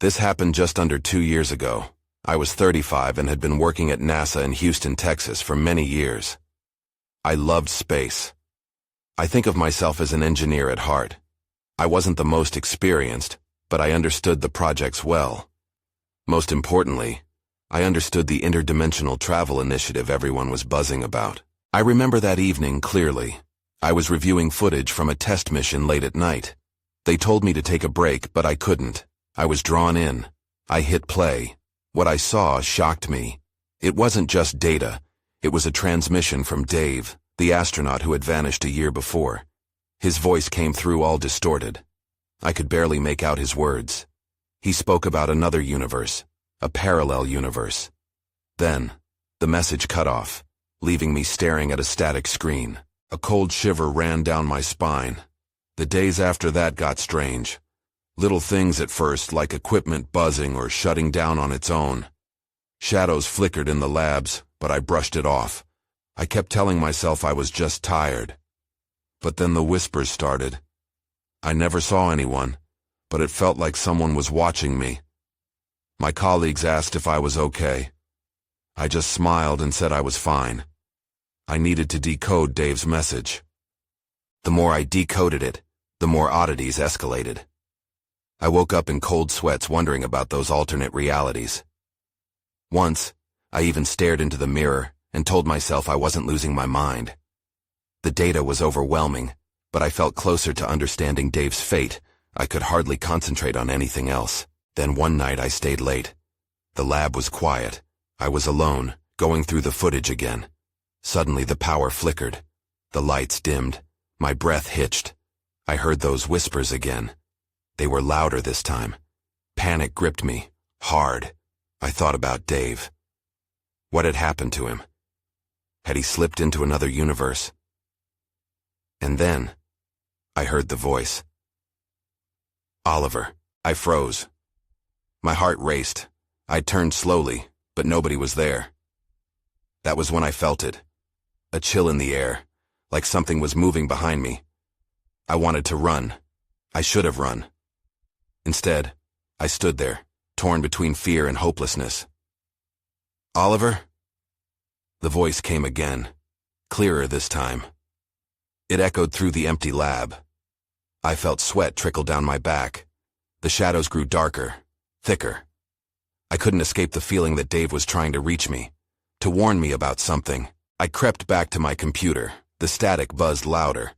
This happened just under 2 years ago. I was 35 and had been working at NASA in Houston, Texas for many years. I loved space. I think of myself as an engineer at heart. I wasn't the most experienced, but I understood the projects well. Most importantly, I understood the interdimensional travel initiative everyone was buzzing about. I remember that evening clearly. I was reviewing footage from a test mission late at night. They told me to take a break, but I couldn't. I was drawn in. I hit play. What I saw shocked me. It wasn't just data. It was a transmission from Dave, the astronaut who had vanished a year before. His voice came through all distorted. I could barely make out his words. He spoke about another universe, a parallel universe. Then, the message cut off, leaving me staring at a static screen. A cold shiver ran down my spine. The days after that got strange. Little things at first, like equipment buzzing or shutting down on its own. Shadows flickered in the labs, but I brushed it off. I kept telling myself I was just tired. But then the whispers started. I never saw anyone, but it felt like someone was watching me. My colleagues asked if I was okay. I just smiled and said I was fine. I needed to decode Dave's message. The more I decoded it, the more oddities escalated. I woke up in cold sweats wondering about those alternate realities. Once, I even stared into the mirror and told myself I wasn't losing my mind. The data was overwhelming, but I felt closer to understanding Dave's fate. I could hardly concentrate on anything else. Then one night I stayed late. The lab was quiet. I was alone, going through the footage again. Suddenly the power flickered. The lights dimmed. My breath hitched. I heard those whispers again. They were louder this time. Panic gripped me, hard. I thought about Dave. What had happened to him? Had he slipped into another universe? And then, I heard the voice. Oliver. I froze. My heart raced. I turned slowly, but nobody was there. That was when I felt it. A chill in the air, like something was moving behind me. I wanted to run. I should have run. Instead, I stood there, torn between fear and hopelessness. Oliver? The voice came again, clearer this time. It echoed through the empty lab. I felt sweat trickle down my back. The shadows grew darker, thicker. I couldn't escape the feeling that Dave was trying to reach me, to warn me about something. I crept back to my computer. The static buzzed louder.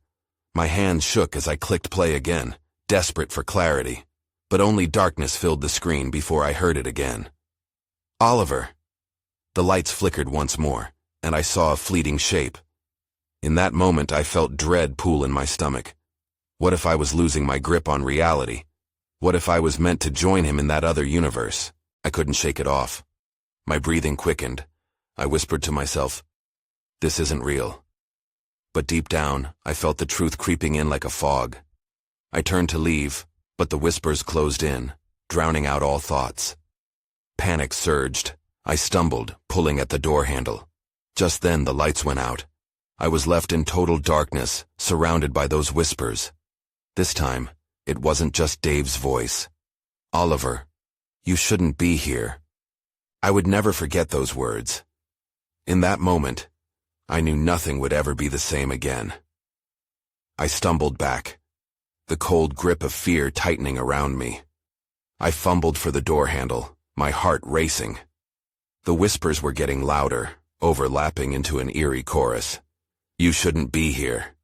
My hands shook as I clicked play again, desperate for clarity. But only darkness filled the screen before I heard it again. Oliver! The lights flickered once more, and I saw a fleeting shape. In that moment I felt dread pool in my stomach. What if I was losing my grip on reality? What if I was meant to join him in that other universe? I couldn't shake it off. My breathing quickened. I whispered to myself, "This isn't real." But deep down, I felt the truth creeping in like a fog. I turned to leave, but the whispers closed in, drowning out all thoughts. Panic surged. I stumbled, pulling at the door handle. Just then the lights went out. I was left in total darkness, surrounded by those whispers. This time, it wasn't just Dave's voice. Oliver, you shouldn't be here. I would never forget those words. In that moment, I knew nothing would ever be the same again. I stumbled back, the cold grip of fear tightening around me. I fumbled for the door handle, my heart racing. The whispers were getting louder, overlapping into an eerie chorus. "You shouldn't be here,"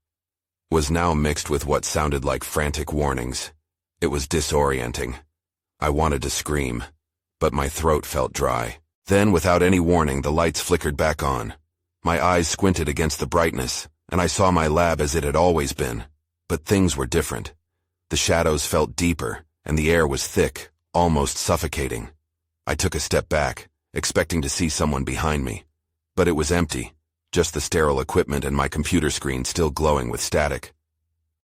was now mixed with what sounded like frantic warnings. It was disorienting. I wanted to scream, but my throat felt dry. Then, without any warning, the lights flickered back on. My eyes squinted against the brightness, and I saw my lab as it had always been. But things were different. The shadows felt deeper, and the air was thick, almost suffocating. I took a step back, expecting to see someone behind me. But it was empty, just the sterile equipment and my computer screen still glowing with static.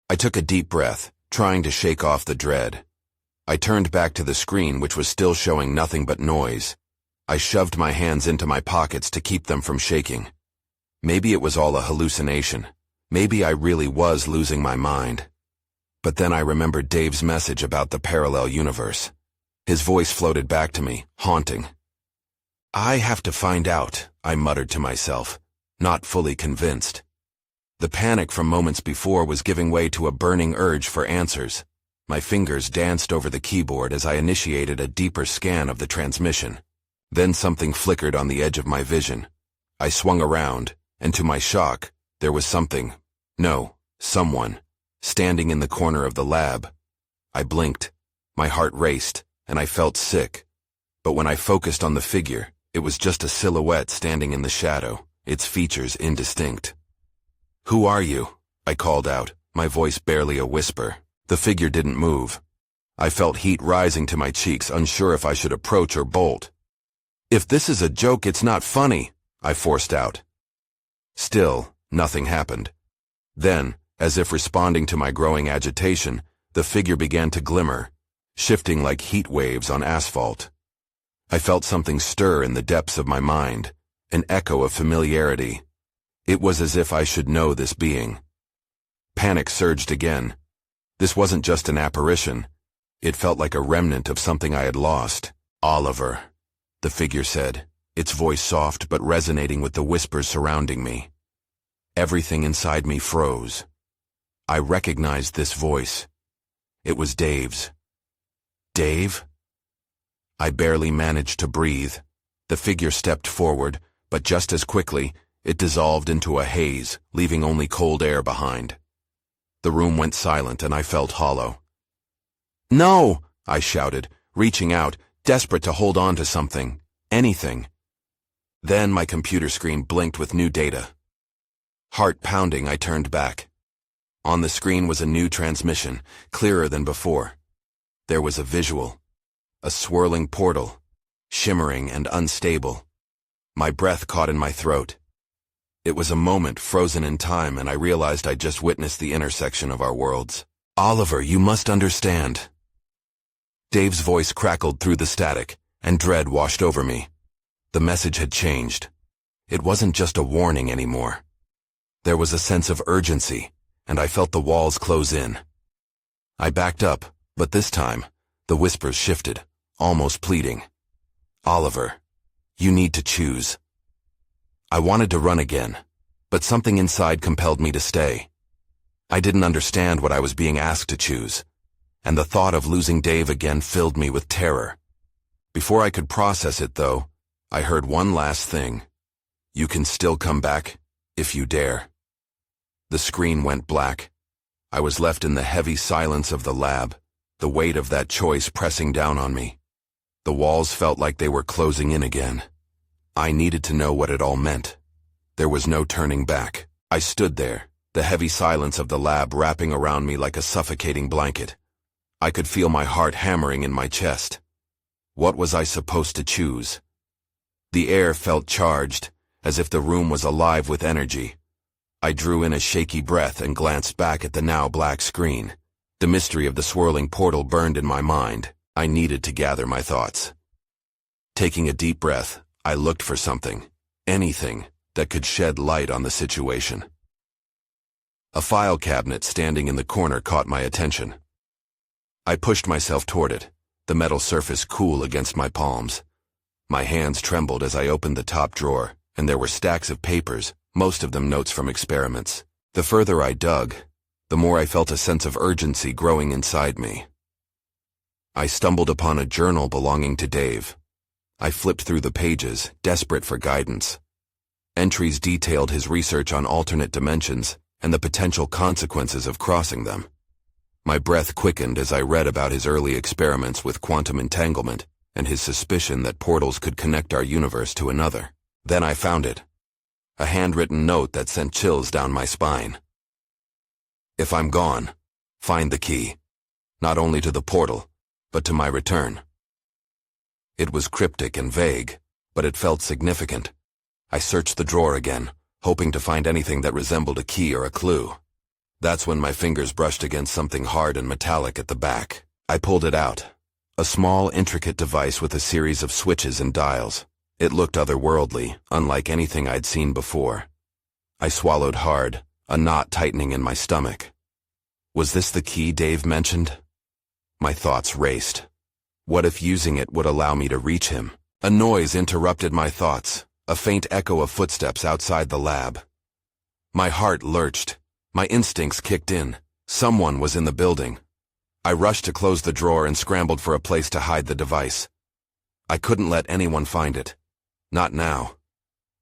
I took a deep breath, trying to shake off the dread. I turned back to the screen, which was still showing nothing but noise. I shoved my hands into my pockets to keep them from shaking. Maybe it was all a hallucination. Maybe I really was losing my mind. But then I remembered Dave's message about the parallel universe. His voice floated back to me, haunting. I have to find out, I muttered to myself, not fully convinced. The panic from moments before was giving way to a burning urge for answers. My fingers danced over the keyboard as I initiated a deeper scan of the transmission. Then something flickered on the edge of my vision. I swung around, and to my shock, there was someone, standing in the corner of the lab. I blinked, my heart raced, and I felt sick. But when I focused on the figure, it was just a silhouette standing in the shadow, its features indistinct. "Who are you?" I called out, my voice barely a whisper. The figure didn't move. I felt heat rising to my cheeks, unsure if I should approach or bolt. "If this is a joke, it's not funny," I forced out. Still, nothing happened. Then, as if responding to my growing agitation, the figure began to glimmer, shifting like heat waves on asphalt. I felt something stir in the depths of my mind, an echo of familiarity. It was as if I should know this being. Panic surged again. This wasn't just an apparition. It felt like a remnant of something I had lost. "Oliver," the figure said, its voice soft but resonating with the whispers surrounding me. Everything inside me froze. I recognized this voice. It was Dave's. Dave? I barely managed to breathe. The figure stepped forward, but just as quickly, it dissolved into a haze, leaving only cold air behind. The room went silent and I felt hollow. "No!" I shouted, reaching out, desperate to hold on to something, anything. Then my computer screen blinked with new data. Heart pounding, I turned back. On the screen was a new transmission, clearer than before. There was a visual, a swirling portal, shimmering and unstable. My breath caught in my throat. It was a moment frozen in time, and I realized I'd just witnessed the intersection of our worlds. "Oliver, you must understand." Dave's voice crackled through the static, and dread washed over me. The message had changed. It wasn't just a warning anymore. There was a sense of urgency, and I felt the walls close in. I backed up, but this time, the whispers shifted, almost pleading. "Oliver, you need to choose." I wanted to run again, but something inside compelled me to stay. I didn't understand what I was being asked to choose, and the thought of losing Dave again filled me with terror. Before I could process it, though, I heard one last thing. "You can still come back, if you dare." The screen went black. I was left in the heavy silence of the lab, the weight of that choice pressing down on me. The walls felt like they were closing in again. I needed to know what it all meant. There was no turning back. I stood there, the heavy silence of the lab wrapping around me like a suffocating blanket. I could feel my heart hammering in my chest. What was I supposed to choose? The air felt charged, as if the room was alive with energy. I drew in a shaky breath and glanced back at the now black screen. The mystery of the swirling portal burned in my mind. I needed to gather my thoughts. Taking a deep breath, I looked for something, anything, that could shed light on the situation. A file cabinet standing in the corner caught my attention. I pushed myself toward it, the metal surface cool against my palms. My hands trembled as I opened the top drawer, and there were stacks of papers, most of them notes from experiments. The further I dug, the more I felt a sense of urgency growing inside me. I stumbled upon a journal belonging to Dave. I flipped through the pages, desperate for guidance. Entries detailed his research on alternate dimensions and the potential consequences of crossing them. My breath quickened as I read about his early experiments with quantum entanglement and his suspicion that portals could connect our universe to another. Then I found it. A handwritten note that sent chills down my spine. "If I'm gone, find the key, not only to the portal, but to my return." It was cryptic and vague, but it felt significant. I searched the drawer again, hoping to find anything that resembled a key or a clue. That's when my fingers brushed against something hard and metallic at the back. I pulled it out. A small, intricate device with a series of switches and dials. It looked otherworldly, unlike anything I'd seen before. I swallowed hard, a knot tightening in my stomach. Was this the key Dave mentioned? My thoughts raced. What if using it would allow me to reach him? A noise interrupted my thoughts, a faint echo of footsteps outside the lab. My heart lurched. My instincts kicked in. Someone was in the building. I rushed to close the drawer and scrambled for a place to hide the device. I couldn't let anyone find it. Not now.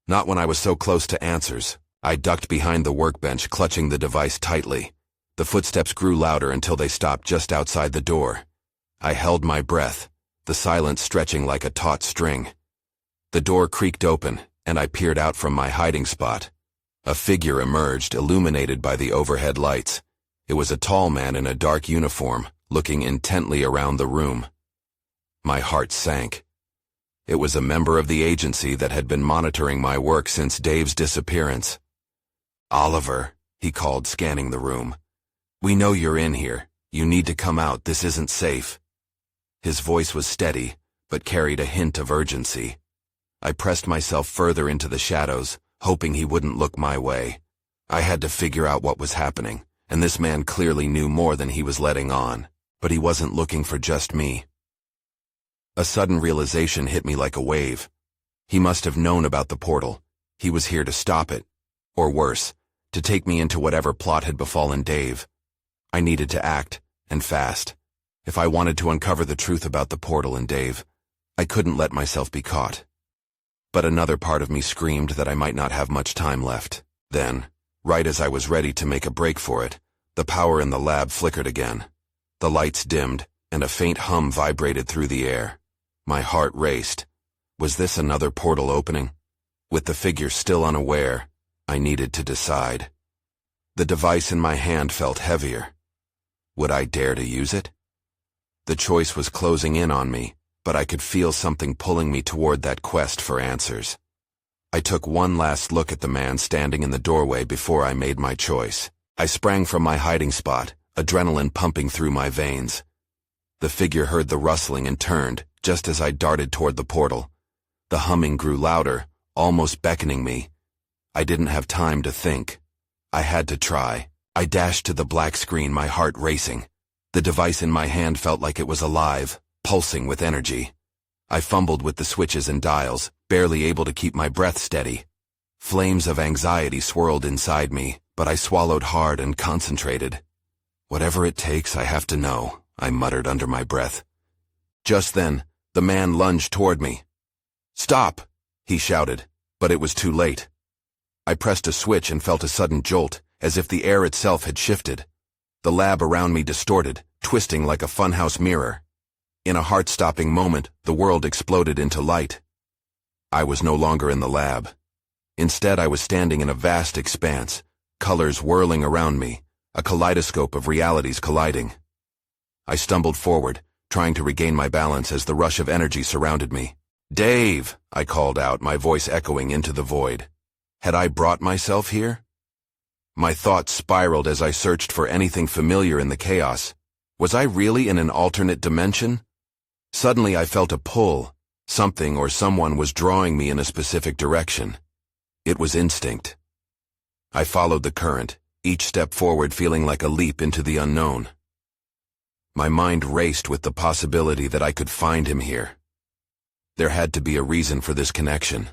Not when I was so close to answers. I ducked behind the workbench, clutching the device tightly. The footsteps grew louder until they stopped just outside the door. I held my breath, the silence stretching like a taut string. The door creaked open, and I peered out from my hiding spot. A figure emerged, illuminated by the overhead lights. It was a tall man in a dark uniform, looking intently around the room. My heart sank. It was a member of the agency that had been monitoring my work since Dave's disappearance. "Oliver," he called, scanning the room. "We know you're in here. You need to come out. This isn't safe." His voice was steady, but carried a hint of urgency. I pressed myself further into the shadows, hoping he wouldn't look my way. I had to figure out what was happening, and this man clearly knew more than he was letting on, but he wasn't looking for just me. A sudden realization hit me like a wave. He must have known about the portal. He was here to stop it, or worse, to take me into whatever plot had befallen Dave. I needed to act, and fast. If I wanted to uncover the truth about the portal and Dave, I couldn't let myself be caught. But another part of me screamed that I might not have much time left. Then, right as I was ready to make a break for it, the power in the lab flickered again. The lights dimmed, and a faint hum vibrated through the air. My heart raced. Was this another portal opening? With the figure still unaware, I needed to decide. The device in my hand felt heavier. Would I dare to use it? The choice was closing in on me, but I could feel something pulling me toward that quest for answers. I took one last look at the man standing in the doorway before I made my choice. I sprang from my hiding spot, adrenaline pumping through my veins. The figure heard the rustling and turned, just as I darted toward the portal. The humming grew louder, almost beckoning me. I didn't have time to think. I had to try. I dashed to the black screen, my heart racing. The device in my hand felt like it was alive, pulsing with energy. I fumbled with the switches and dials, barely able to keep my breath steady. Flames of anxiety swirled inside me, but I swallowed hard and concentrated. "Whatever it takes, I have to know," I muttered under my breath. Just then, the man lunged toward me. "Stop!" he shouted, but it was too late. I pressed a switch and felt a sudden jolt, as if the air itself had shifted. The lab around me distorted, twisting like a funhouse mirror. In a heart-stopping moment, the world exploded into light. I was no longer in the lab. Instead, I was standing in a vast expanse, colors whirling around me, a kaleidoscope of realities colliding. I stumbled forward, trying to regain my balance as the rush of energy surrounded me. "Dave!" I called out, my voice echoing into the void. Had I brought myself here? My thoughts spiraled as I searched for anything familiar in the chaos. Was I really in an alternate dimension? Suddenly I felt a pull. Something or someone was drawing me in a specific direction. It was instinct. I followed the current, each step forward feeling like a leap into the unknown. My mind raced with the possibility that I could find him here. There had to be a reason for this connection.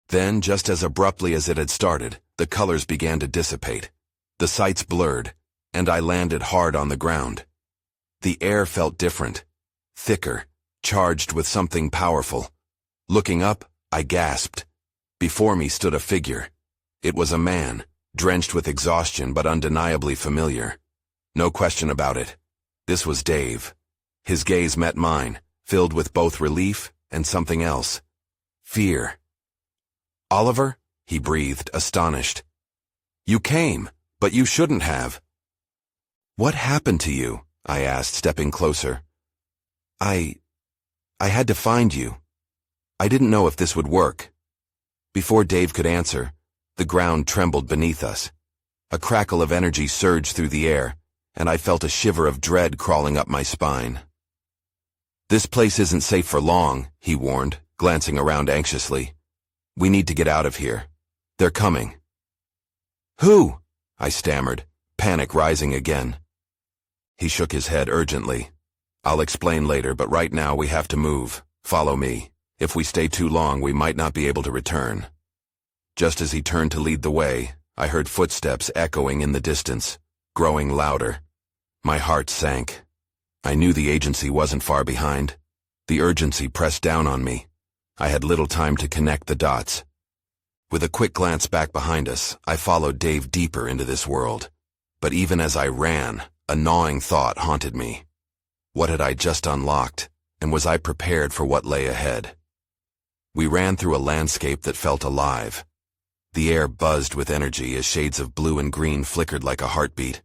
Then, just as abruptly as it had started, the colors began to dissipate. The sights blurred, and I landed hard on the ground. The air felt different, thicker, charged with something powerful. Looking up, I gasped. Before me stood a figure. It was a man, drenched with exhaustion but undeniably familiar. No question about it. This was Dave. His gaze met mine, filled with both relief and something else. Fear. "Oliver?" he breathed, astonished. "You came, but you shouldn't have." "What happened to you?" I asked, stepping closer. I had to find you. I didn't know if this would work." Before Dave could answer, the ground trembled beneath us. A crackle of energy surged through the air, and I felt a shiver of dread crawling up my spine. "This place isn't safe for long," he warned, glancing around anxiously. "We need to get out of here. They're coming." "Who?" I stammered, panic rising again. He shook his head urgently. I'll explain later, but right now we have to move. Follow me. If we stay too long, we might not be able to return. Just as he turned to lead the way, I heard footsteps echoing in the distance, growing louder. My heart sank. I knew the agency wasn't far behind. The urgency pressed down on me. I had little time to connect the dots. With a quick glance back behind us, I followed Dave deeper into this world. But even as I ran, a gnawing thought haunted me. What had I just unlocked, and was I prepared for what lay ahead? We ran through a landscape that felt alive. The air buzzed with energy as shades of blue and green flickered like a heartbeat.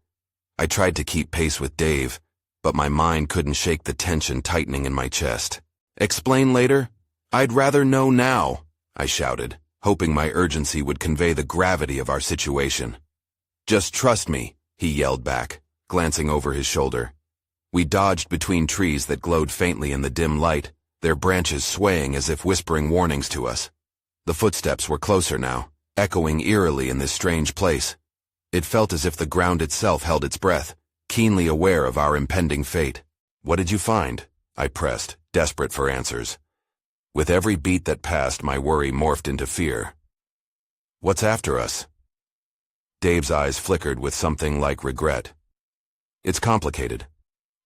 I tried to keep pace with Dave, but my mind couldn't shake the tension tightening in my chest. Explain later? I'd rather know now, I shouted, hoping my urgency would convey the gravity of our situation. Just trust me, he yelled back, glancing over his shoulder. We dodged between trees that glowed faintly in the dim light, their branches swaying as if whispering warnings to us. The footsteps were closer now, echoing eerily in this strange place. It felt as if the ground itself held its breath, keenly aware of our impending fate. What did you find? I pressed, desperate for answers. With every beat that passed, my worry morphed into fear. What's after us? Dave's eyes flickered with something like regret. It's complicated.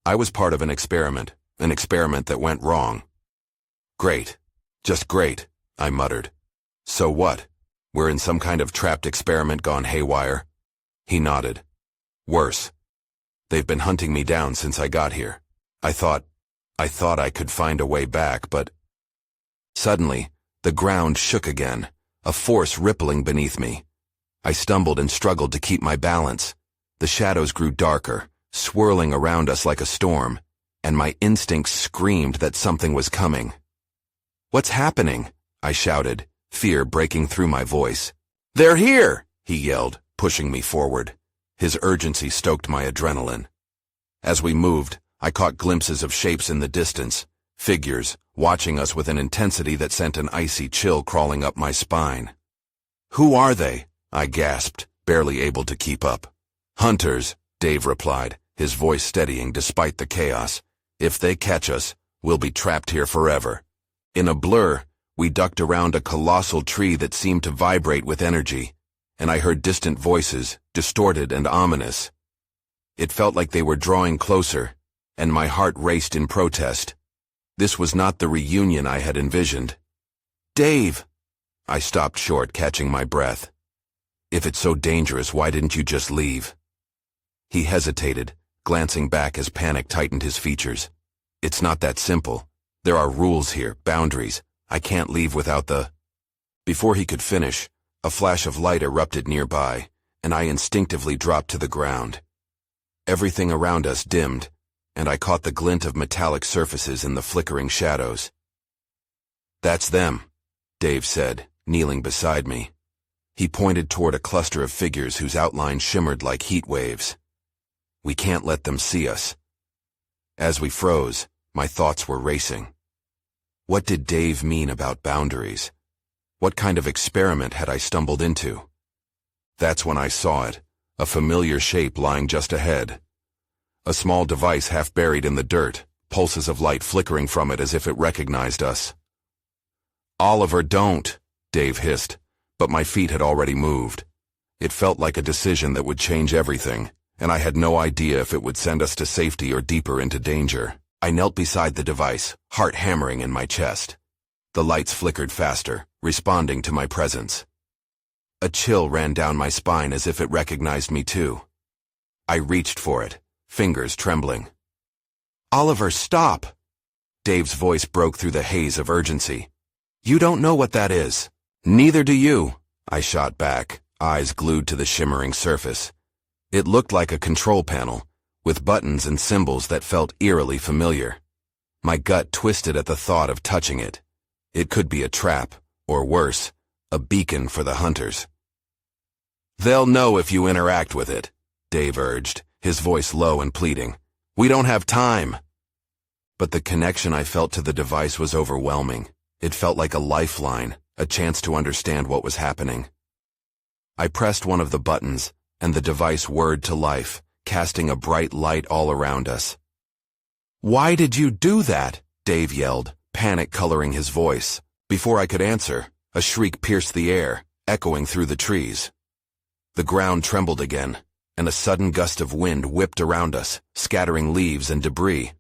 I was part of an experiment that went wrong. Great. Just great, I muttered. So what? We're in some kind of trapped experiment gone haywire? He nodded. Worse. They've been hunting me down since I got here. I thought I could find a way back, but... Suddenly, the ground shook again, a force rippling beneath me. I stumbled and struggled to keep my balance. The shadows grew darker, swirling around us like a storm, and my instincts screamed that something was coming. What's happening? I shouted, fear breaking through my voice. They're here! He yelled, pushing me forward. His urgency stoked my adrenaline. As we moved, I caught glimpses of shapes in the distance, figures, watching us with an intensity that sent an icy chill crawling up my spine. Who are they? I gasped, barely able to keep up. Hunters, Dave replied, his voice steadying despite the chaos. If they catch us, we'll be trapped here forever. In a blur, we ducked around a colossal tree that seemed to vibrate with energy, and I heard distant voices, distorted and ominous. It felt like they were drawing closer, and my heart raced in protest. This was not the reunion I had envisioned. Dave! I stopped short, catching my breath. If it's so dangerous, why didn't you just leave? He hesitated, glancing back as panic tightened his features. It's not that simple. There are rules here, boundaries. I can't leave without the... Before he could finish, a flash of light erupted nearby, and I instinctively dropped to the ground. Everything around us dimmed, and I caught the glint of metallic surfaces in the flickering shadows. That's them, Dave said, kneeling beside me. He pointed toward a cluster of figures whose outlines shimmered like heat waves. We can't let them see us. As we froze, my thoughts were racing. What did Dave mean about boundaries? What kind of experiment had I stumbled into? That's when I saw it, a familiar shape lying just ahead. A small device half buried in the dirt, pulses of light flickering from it as if it recognized us. Oliver, don't, Dave hissed, but my feet had already moved. It felt like a decision that would change everything, and I had no idea if it would send us to safety or deeper into danger. I knelt beside the device, heart hammering in my chest. The lights flickered faster, responding to my presence. A chill ran down my spine as if it recognized me too. I reached for it, fingers trembling. Oliver, stop! Dave's voice broke through the haze of urgency. You don't know what that is. Neither do you, I shot back, eyes glued to the shimmering surface. It looked like a control panel, with buttons and symbols that felt eerily familiar. My gut twisted at the thought of touching it. It could be a trap, or worse, a beacon for the hunters. They'll know if you interact with it, Dave urged, his voice low and pleading. We don't have time. But the connection I felt to the device was overwhelming. It felt like a lifeline, a chance to understand what was happening. I pressed one of the buttons, and the device whirred to life, casting a bright light all around us. "Why did you do that?" Dave yelled, panic coloring his voice. Before I could answer, a shriek pierced the air, echoing through the trees. The ground trembled again, and a sudden gust of wind whipped around us, scattering leaves and debris.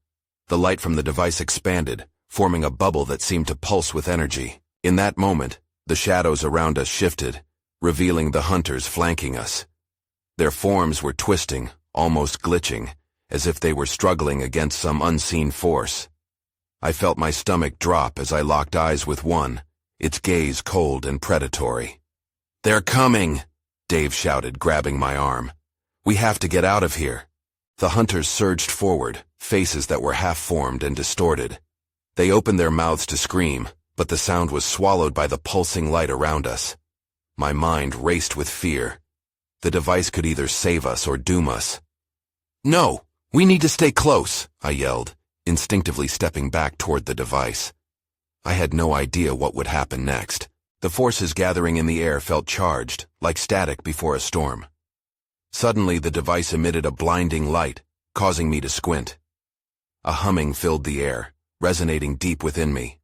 The light from the device expanded, forming a bubble that seemed to pulse with energy. In that moment, the shadows around us shifted, revealing the hunters flanking us. Their forms were twisting, almost glitching, as if they were struggling against some unseen force. I felt my stomach drop as I locked eyes with one, its gaze cold and predatory. "They're coming!" Dave shouted, grabbing my arm. "We have to get out of here." The hunters surged forward, faces that were half-formed and distorted. They opened their mouths to scream, but the sound was swallowed by the pulsing light around us. My mind raced with fear. The device could either save us or doom us. "No! We need to stay close!" I yelled, instinctively stepping back toward the device. I had no idea what would happen next. The forces gathering in the air felt charged, like static before a storm. Suddenly, the device emitted a blinding light, causing me to squint. A humming filled the air, resonating deep within me.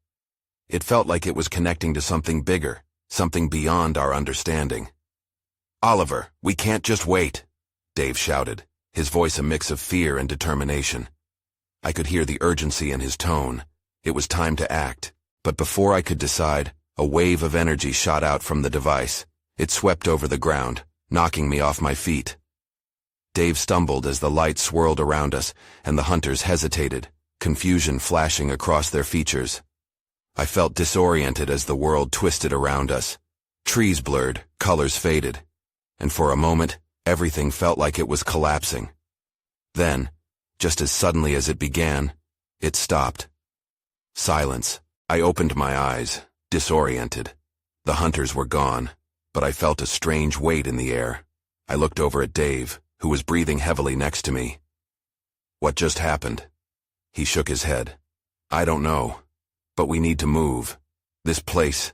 It felt like it was connecting to something bigger, something beyond our understanding. "Oliver, we can't just wait," Dave shouted, his voice a mix of fear and determination. I could hear the urgency in his tone. It was time to act, but before I could decide, a wave of energy shot out from the device. It swept over the ground, knocking me off my feet. Dave stumbled as the light swirled around us, and the hunters hesitated, confusion flashing across their features. I felt disoriented as the world twisted around us. Trees blurred, colors faded, and for a moment, everything felt like it was collapsing. Then, just as suddenly as it began, it stopped. Silence. I opened my eyes, disoriented. The hunters were gone, but I felt a strange weight in the air. I looked over at Dave, who was breathing heavily next to me. "What just happened?" He shook his head. "I don't know, but we need to move. This place,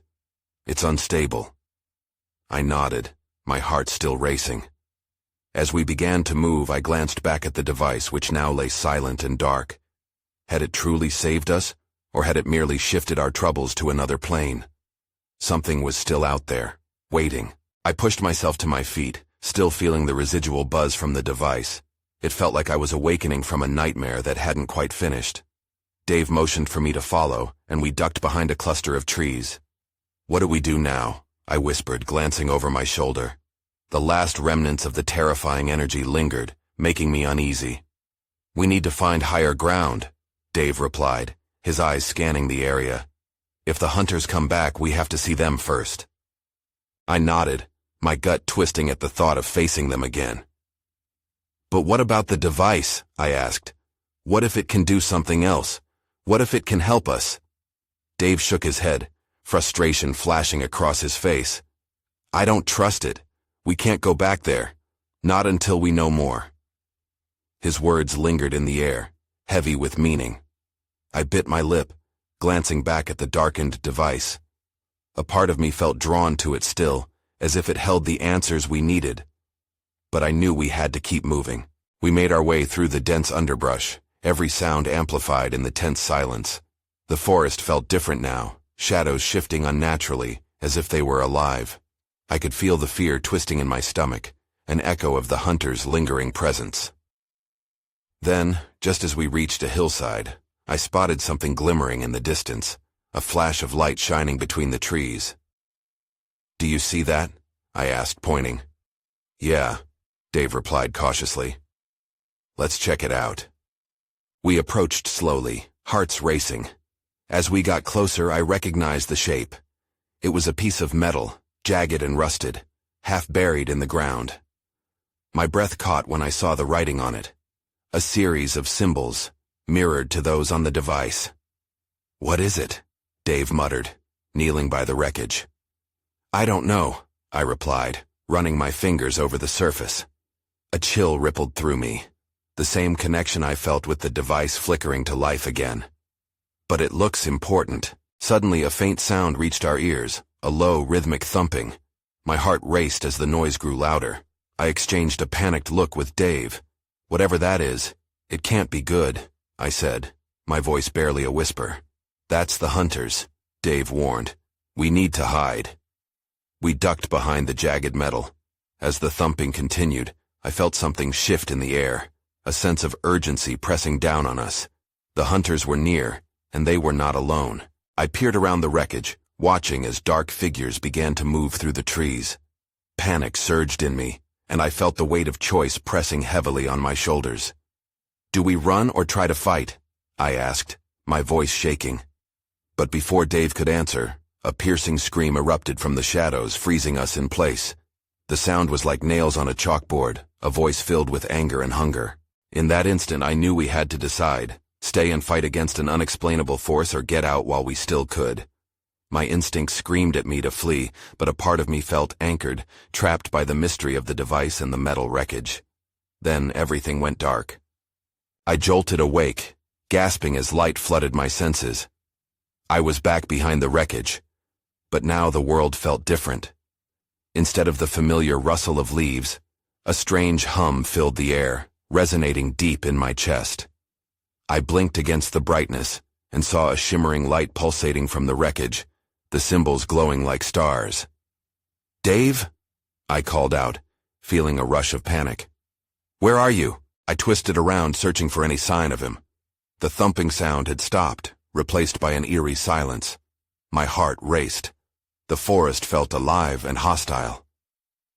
it's unstable." I nodded, my heart still racing. As we began to move, I glanced back at the device, which now lay silent and dark. Had it truly saved us, or had it merely shifted our troubles to another plane? Something was still out there, waiting. I pushed myself to my feet, still feeling the residual buzz from the device. It felt like I was awakening from a nightmare that hadn't quite finished. Dave motioned for me to follow, and we ducked behind a cluster of trees. "What do we do now?" I whispered, glancing over my shoulder. The last remnants of the terrifying energy lingered, making me uneasy. "We need to find higher ground," Dave replied, his eyes scanning the area. "If the hunters come back, we have to see them first." I nodded, my gut twisting at the thought of facing them again. "But what about the device?" I asked. "What if it can do something else? What if it can help us?" Dave shook his head, frustration flashing across his face. "I don't trust it. We can't go back there. Not until we know more." His words lingered in the air, heavy with meaning. I bit my lip, glancing back at the darkened device. A part of me felt drawn to it still, as if it held the answers we needed. But I knew we had to keep moving. We made our way through the dense underbrush, every sound amplified in the tense silence. The forest felt different now, shadows shifting unnaturally, as if they were alive. I could feel the fear twisting in my stomach, an echo of the hunter's lingering presence. Then, just as we reached a hillside, I spotted something glimmering in the distance, a flash of light shining between the trees. "Do you see that?" I asked, pointing. "Yeah," Dave replied cautiously. "Let's check it out." We approached slowly, hearts racing. As we got closer, I recognized the shape. It was a piece of metal, jagged and rusted, half buried in the ground. My breath caught when I saw the writing on it, a series of symbols, mirrored to those on the device. "What is it?" Dave muttered, kneeling by the wreckage. "I don't know," I replied, running my fingers over the surface. A chill rippled through me, the same connection I felt with the device flickering to life again. "But it looks important." Suddenly a faint sound reached our ears, a low, rhythmic thumping. My heart raced as the noise grew louder. I exchanged a panicked look with Dave. "Whatever that is, it can't be good." I said, my voice barely a whisper. That's the hunters, Dave warned. We need to hide. We ducked behind the jagged metal. As the thumping continued, I felt something shift in the air, a sense of urgency pressing down on us. The hunters were near, and they were not alone. I peered around the wreckage, watching as dark figures began to move through the trees. Panic surged in me, and I felt the weight of choice pressing heavily on my shoulders. Do we run or try to fight? I asked, my voice shaking. But before Dave could answer, a piercing scream erupted from the shadows, freezing us in place. The sound was like nails on a chalkboard, a voice filled with anger and hunger. In that instant I knew we had to decide, stay and fight against an unexplainable force or get out while we still could. My instinct screamed at me to flee, but a part of me felt anchored, trapped by the mystery of the device and the metal wreckage. Then everything went dark. I jolted awake, gasping as light flooded my senses. I was back behind the wreckage, but now the world felt different. Instead of the familiar rustle of leaves, a strange hum filled the air, resonating deep in my chest. I blinked against the brightness and saw a shimmering light pulsating from the wreckage, the symbols glowing like stars. Dave? I called out, feeling a rush of panic. Where are you? I twisted around, searching for any sign of him. The thumping sound had stopped, replaced by an eerie silence. My heart raced. The forest felt alive and hostile.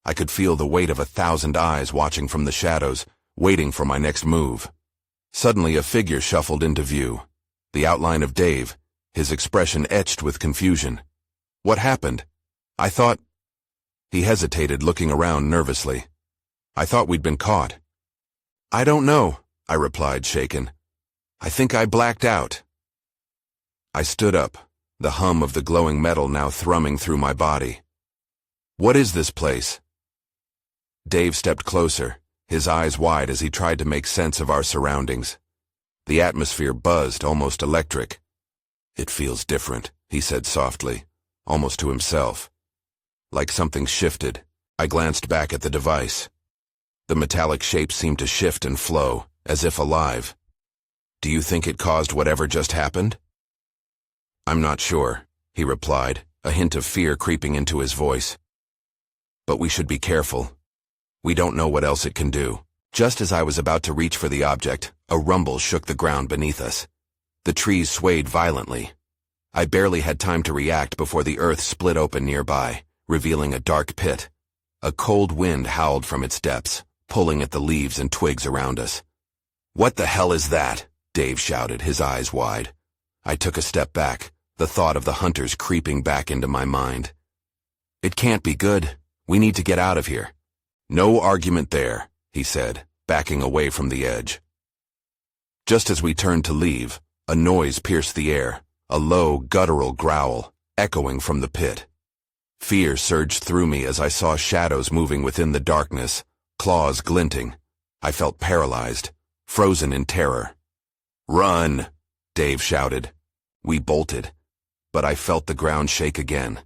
I could feel the weight of 1,000 eyes watching from the shadows, waiting for my next move. Suddenly a figure shuffled into view. The outline of Dave, his expression etched with confusion. What happened? I thought... He hesitated, looking around nervously. I thought we'd been caught. I don't know, I replied, shaken. I think I blacked out. I stood up, the hum of the glowing metal now thrumming through my body. What is this place? Dave stepped closer, his eyes wide as he tried to make sense of our surroundings. The atmosphere buzzed, almost electric. It feels different, he said softly, almost to himself. Like something shifted, I glanced back at the device. The metallic shape seemed to shift and flow, as if alive. Do you think it caused whatever just happened? I'm not sure, he replied, a hint of fear creeping into his voice. But we should be careful. We don't know what else it can do. Just as I was about to reach for the object, a rumble shook the ground beneath us. The trees swayed violently. I barely had time to react before the earth split open nearby, revealing a dark pit. A cold wind howled from its depths, pulling at the leaves and twigs around us. What the hell is that? Dave shouted, his eyes wide. I took a step back, the thought of the hunters creeping back into my mind. It can't be good. We need to get out of here. No argument there, he said, backing away from the edge. Just as we turned to leave, a noise pierced the air, a low, guttural growl, echoing from the pit. Fear surged through me as I saw shadows moving within the darkness, claws glinting. I felt paralyzed, frozen in terror. Run, Dave shouted. We bolted, but I felt the ground shake again.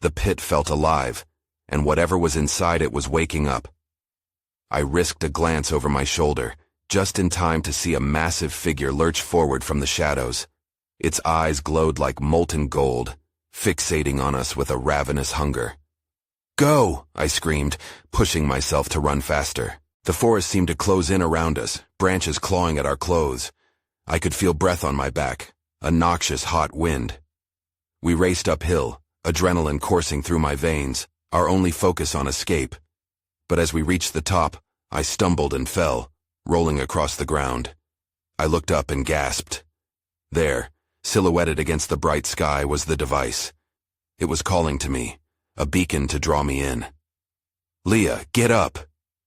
The pit felt alive, and whatever was inside it was waking up. I risked a glance over my shoulder, just in time to see a massive figure lurch forward from the shadows. Its eyes glowed like molten gold, fixating on us with a ravenous hunger. Go! I screamed, pushing myself to run faster. The forest seemed to close in around us, branches clawing at our clothes. I could feel breath on my back, a noxious hot wind. We raced uphill, adrenaline coursing through my veins, our only focus on escape. But as we reached the top, I stumbled and fell, rolling across the ground. I looked up and gasped. There, silhouetted against the bright sky, was the device. It was calling to me, a beacon to draw me in. Leah, get up!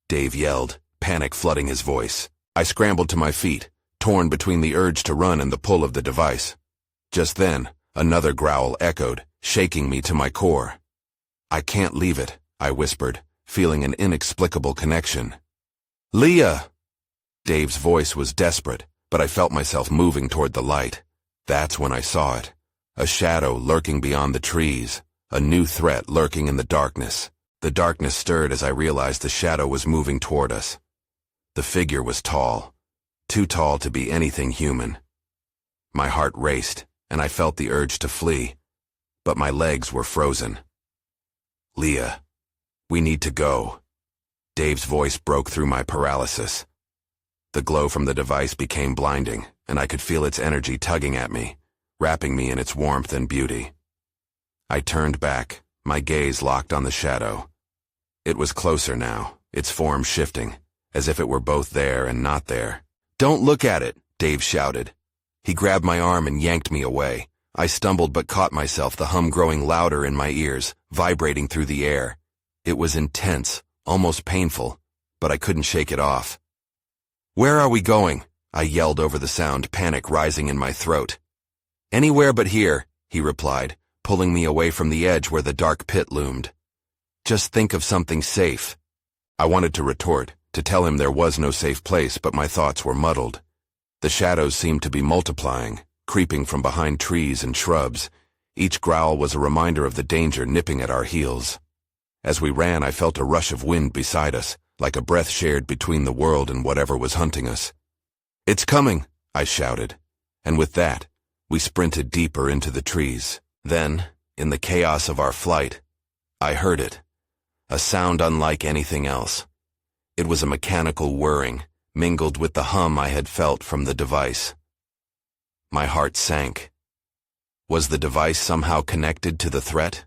Dave yelled, panic flooding his voice. I scrambled to my feet, torn between the urge to run and the pull of the device. Just then, another growl echoed, shaking me to my core. I can't leave it, I whispered, feeling an inexplicable connection. Leah! Dave's voice was desperate, but I felt myself moving toward the light. That's when I saw it. A shadow lurking beyond the trees, a new threat lurking in the darkness. The darkness stirred as I realized the shadow was moving toward us. The figure was tall, too tall to be anything human. My heart raced, and I felt the urge to flee, but my legs were frozen. Leah, we need to go. Dave's voice broke through my paralysis. The glow from the device became blinding, and I could feel its energy tugging at me, wrapping me in its warmth and beauty. I turned back, my gaze locked on the shadow. It was closer now, its form shifting, as if it were both there and not there. "Don't look at it," Dave shouted. He grabbed my arm and yanked me away. I stumbled but caught myself, the hum growing louder in my ears, vibrating through the air. It was intense, almost painful, but I couldn't shake it off. "Where are we going?" I yelled over the sound, panic rising in my throat. "Anywhere but here," he replied, pulling me away from the edge where the dark pit loomed. "Just think of something safe." I wanted to retort, to tell him there was no safe place, but my thoughts were muddled. The shadows seemed to be multiplying, creeping from behind trees and shrubs. Each growl was a reminder of the danger nipping at our heels. As we ran, I felt a rush of wind beside us, like a breath shared between the world and whatever was hunting us. "It's coming," I shouted, and with that, we sprinted deeper into the trees. Then, in the chaos of our flight, I heard it, a sound unlike anything else. It was a mechanical whirring, mingled with the hum I had felt from the device. My heart sank. Was the device somehow connected to the threat?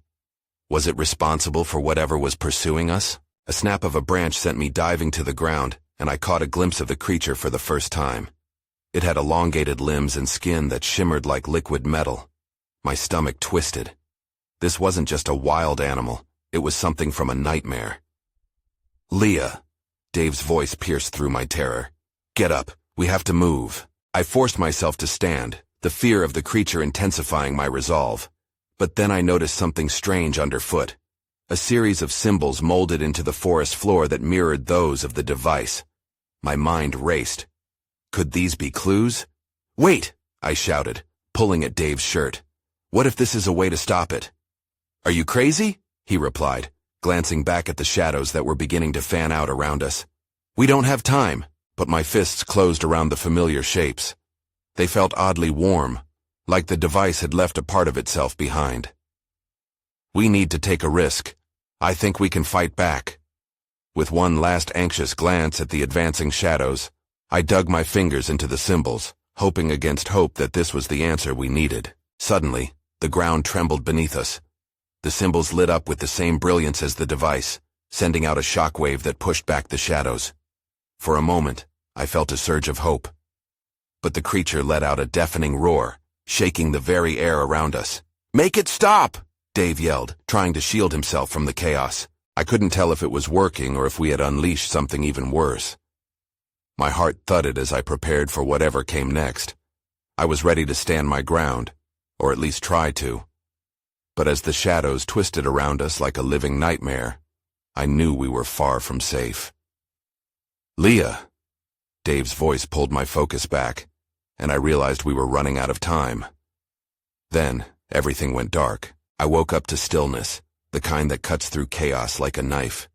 Was it responsible for whatever was pursuing us? A snap of a branch sent me diving to the ground, and I caught a glimpse of the creature for the first time. It had elongated limbs and skin that shimmered like liquid metal. My stomach twisted. This wasn't just a wild animal, it was something from a nightmare. "Leah," Dave's voice pierced through my terror. "Get up, we have to move." I forced myself to stand, the fear of the creature intensifying my resolve. But then I noticed something strange underfoot. A series of symbols molded into the forest floor that mirrored those of the device. My mind raced. Could these be clues? "Wait!" I shouted, pulling at Dave's shirt. "What if this is a way to stop it?" "Are you crazy?" he replied, glancing back at the shadows that were beginning to fan out around us. "We don't have time," but my fists closed around the familiar shapes. They felt oddly warm, like the device had left a part of itself behind. "We need to take a risk. I think we can fight back." With one last anxious glance at the advancing shadows, I dug my fingers into the symbols, hoping against hope that this was the answer we needed. Suddenly, the ground trembled beneath us. The symbols lit up with the same brilliance as the device, sending out a shockwave that pushed back the shadows. For a moment, I felt a surge of hope. But the creature let out a deafening roar, shaking the very air around us. "Make it stop!" Dave yelled, trying to shield himself from the chaos. I couldn't tell if it was working or if we had unleashed something even worse. My heart thudded as I prepared for whatever came next. I was ready to stand my ground, or at least try to. But as the shadows twisted around us like a living nightmare, I knew we were far from safe. "Leah!" Dave's voice pulled my focus back, and I realized we were running out of time. Then, everything went dark. I woke up to stillness, the kind that cuts through chaos like a knife.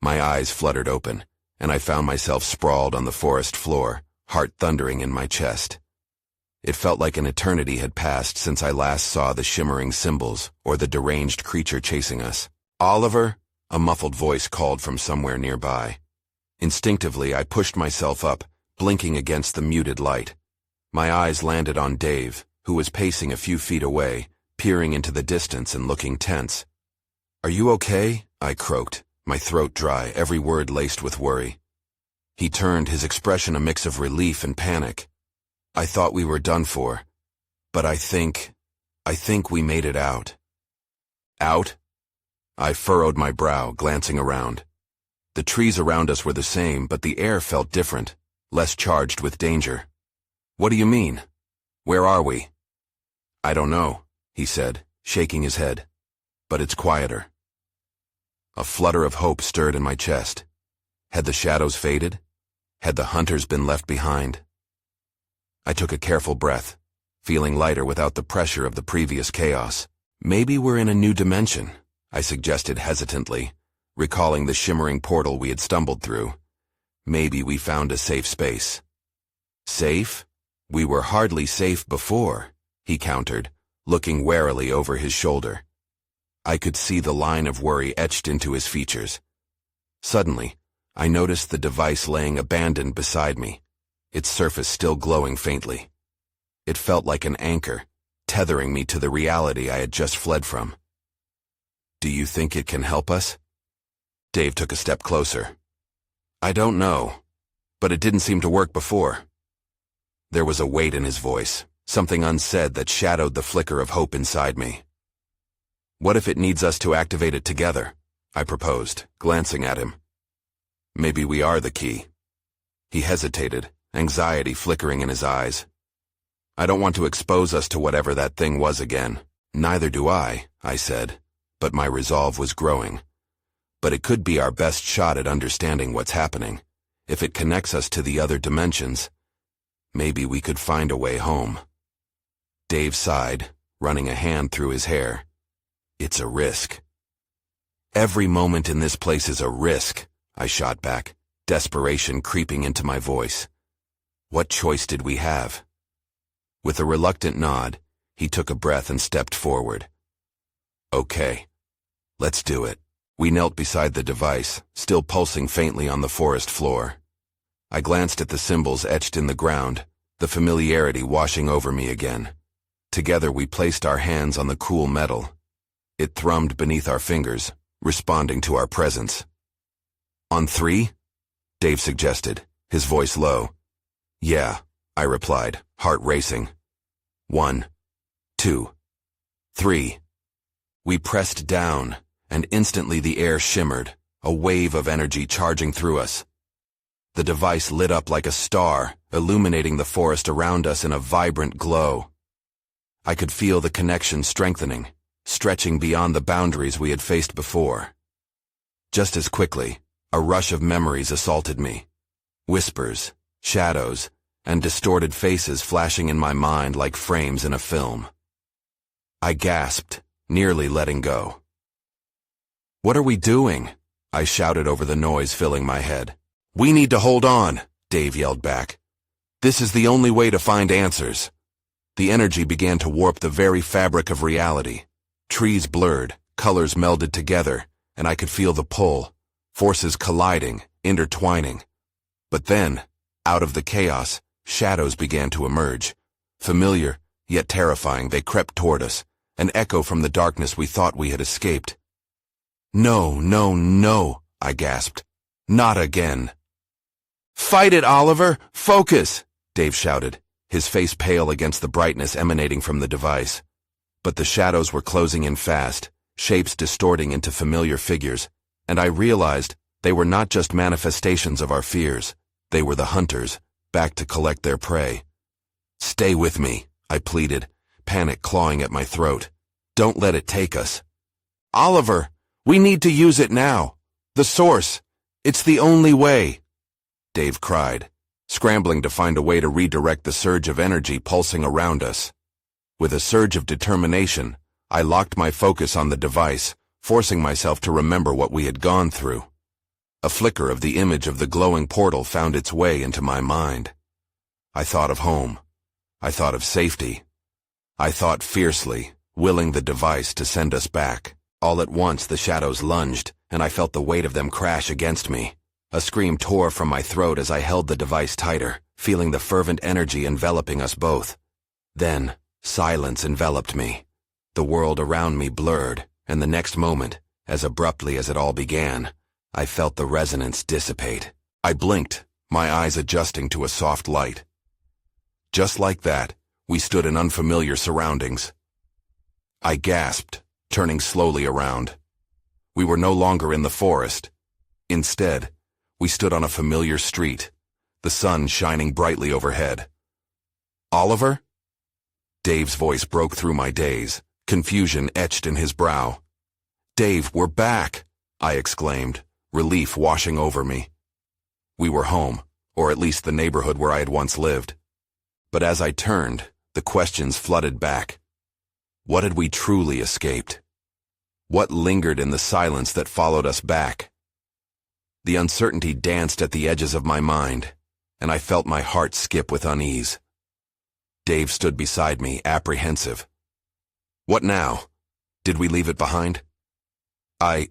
My eyes fluttered open, and I found myself sprawled on the forest floor, heart thundering in my chest. It felt like an eternity had passed since I last saw the shimmering symbols or the deranged creature chasing us. "Oliver?" a muffled voice called from somewhere nearby. Instinctively, I pushed myself up, blinking against the muted light. My eyes landed on Dave, who was pacing a few feet away, peering into the distance and looking tense. "Are you okay?" I croaked, my throat dry, every word laced with worry. He turned, his expression a mix of relief and panic. "I thought we were done for, but I think we made it out." "Out?" I furrowed my brow, glancing around. The trees around us were the same, but the air felt different, less charged with danger. "What do you mean? Where are we?" "I don't know," he said, shaking his head. "But it's quieter." A flutter of hope stirred in my chest. Had the shadows faded? Had the hunters been left behind? I took a careful breath, feeling lighter without the pressure of the previous chaos. "Maybe we're in a new dimension," I suggested hesitantly, recalling the shimmering portal we had stumbled through. "Maybe we found a safe space." Safe? We were hardly safe before, he countered, looking warily over his shoulder. I could see the line of worry etched into his features. Suddenly, I noticed the device laying abandoned beside me, its surface still glowing faintly. It felt like an anchor, tethering me to the reality I had just fled from. Do you think it can help us? Dave took a step closer. I don't know, but it didn't seem to work before. There was a weight in his voice, something unsaid that shadowed the flicker of hope inside me. What if it needs us to activate it together? I proposed, glancing at him. Maybe we are the key. He hesitated, anxiety flickering in his eyes. I don't want to expose us to whatever that thing was again. Neither do I said, but my resolve was growing. But it could be our best shot at understanding what's happening. If it connects us to the other dimensions, maybe we could find a way home. Dave sighed, running a hand through his hair. It's a risk. Every moment in this place is a risk, I shot back, desperation creeping into my voice. What choice did we have? With a reluctant nod, he took a breath and stepped forward. Okay, let's do it. We knelt beside the device, still pulsing faintly on the forest floor. I glanced at the symbols etched in the ground, the familiarity washing over me again. Together we placed our hands on the cool metal. It thrummed beneath our fingers, responding to our presence. On 3? Dave suggested, his voice low. Yeah, I replied, heart racing. 1, 2, 3. We pressed down, and instantly the air shimmered, a wave of energy charging through us. The device lit up like a star, illuminating the forest around us in a vibrant glow. I could feel the connection strengthening, stretching beyond the boundaries we had faced before. Just as quickly, a rush of memories assaulted me. Whispers, shadows, and distorted faces flashing in my mind like frames in a film. I gasped, nearly letting go. What are we doing? I shouted over the noise filling my head. We need to hold on, Dave yelled back. This is the only way to find answers. The energy began to warp the very fabric of reality. Trees blurred, colors melded together, and I could feel the pull, forces colliding, intertwining. But then, out of the chaos, shadows began to emerge. Familiar, yet terrifying, they crept toward us, an echo from the darkness we thought we had escaped. No, no, no, I gasped. Not again. Fight it, Oliver! Focus! Dave shouted, his face pale against the brightness emanating from the device. But the shadows were closing in fast, shapes distorting into familiar figures, and I realized they were not just manifestations of our fears. They were the hunters, back to collect their prey. Stay with me, I pleaded, panic clawing at my throat. Don't let it take us. Oliver, we need to use it now. The source. It's the only way, Dave cried, scrambling to find a way to redirect the surge of energy pulsing around us. With a surge of determination, I locked my focus on the device, forcing myself to remember what we had gone through. A flicker of the image of the glowing portal found its way into my mind. I thought of home. I thought of safety. I thought fiercely, willing the device to send us back. All at once the shadows lunged, and I felt the weight of them crash against me. A scream tore from my throat as I held the device tighter, feeling the fervent energy enveloping us both. Then, silence enveloped me. The world around me blurred, and the next moment, as abruptly as it all began, I felt the resonance dissipate. I blinked, my eyes adjusting to a soft light. Just like that, we stood in unfamiliar surroundings. I gasped, turning slowly around. We were no longer in the forest. Instead, we stood on a familiar street, the sun shining brightly overhead. Oliver? Dave's voice broke through my daze, confusion etched in his brow. Dave, we're back, I exclaimed, relief washing over me. We were home, or at least the neighborhood where I had once lived. But as I turned, the questions flooded back. What had we truly escaped? What lingered in the silence that followed us back? The uncertainty danced at the edges of my mind, and I felt my heart skip with unease. Dave stood beside me, apprehensive. "What now? Did we leave it behind?" I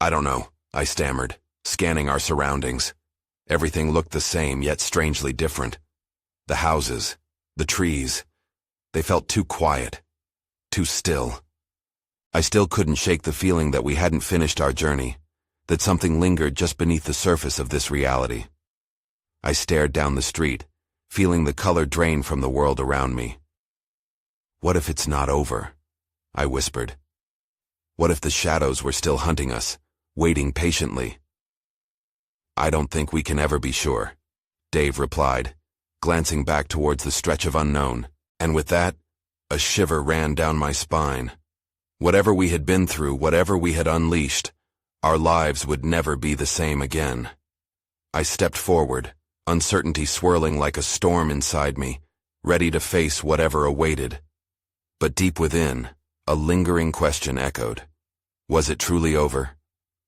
don't know," I stammered, scanning our surroundings. Everything looked the same, yet strangely different. The houses, the trees, they felt too quiet, too still. I still couldn't shake the feeling that we hadn't finished our journey, that something lingered just beneath the surface of this reality. I stared down the street, feeling the color drain from the world around me. "What if it's not over?" I whispered. "What if the shadows were still hunting us, waiting patiently?" "I don't think we can ever be sure," Dave replied, glancing back towards the stretch of unknown, and with that, a shiver ran down my spine. Whatever we had been through, whatever we had unleashed, our lives would never be the same again. I stepped forward, uncertainty swirling like a storm inside me, ready to face whatever awaited. But deep within, a lingering question echoed. Was it truly over?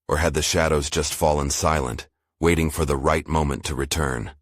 Or had the shadows just fallen silent, waiting for the right moment to return?